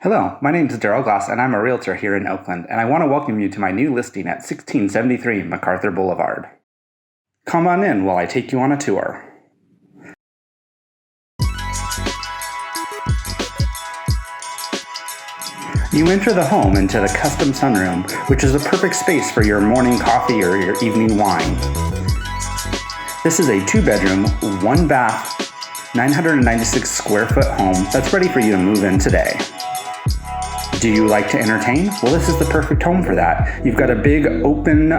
Hello, my name is Daryl Glass and I'm a realtor here in Oakland, and I want to welcome you to my new listing at 1673 MacArthur Boulevard. Come on in while I take you on a tour. You enter the home into the custom sunroom, which is a perfect space for your morning coffee or your evening wine. This is a 2-bedroom, 1-bath, 996 square foot home that's ready for you to move in today. Do you like to entertain? Well, this is the perfect home for that. You've got a big open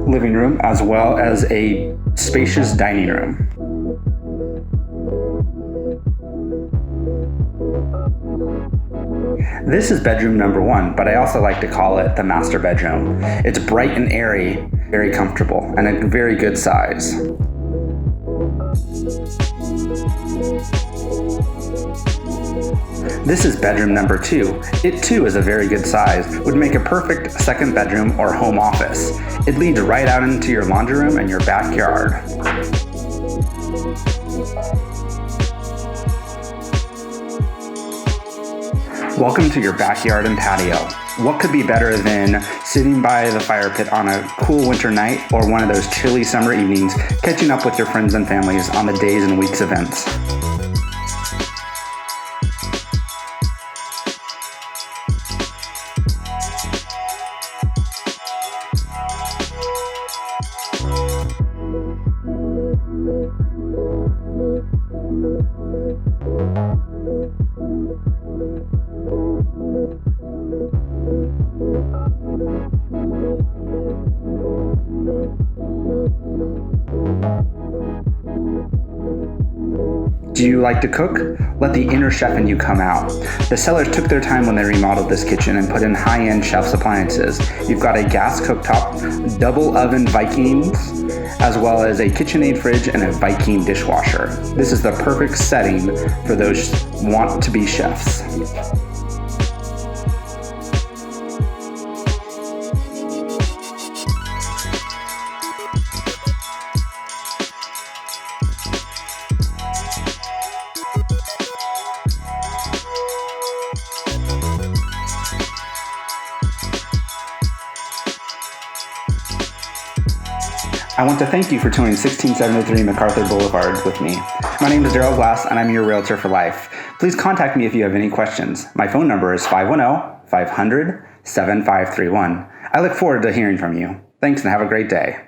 living room as well as a spacious dining room. This is bedroom number 1, but I also like to call it the master bedroom. It's bright and airy, very comfortable, and a very good size. This is bedroom number 2. It too is a very good size, would make a perfect second bedroom or home office. It leads right out into your laundry room and your backyard. Welcome to your backyard and patio. What could be better than sitting by the fire pit on a cool winter night or one of those chilly summer evenings, catching up with your friends and families on the days and weeks events? Do you like to cook? Let the inner chef in you come out. The sellers took their time when they remodeled this kitchen and put in high-end chef's appliances. You've got a gas cooktop, double oven Vikings, as well as a KitchenAid fridge and a Viking dishwasher. This is the perfect setting for those want-to-be chefs. I want to thank you for touring 1673 MacArthur Boulevard with me. My name is Daryl Glass and I'm your realtor for life. Please contact me if you have any questions. My phone number is 510-500-7531. I look forward to hearing from you. Thanks and have a great day.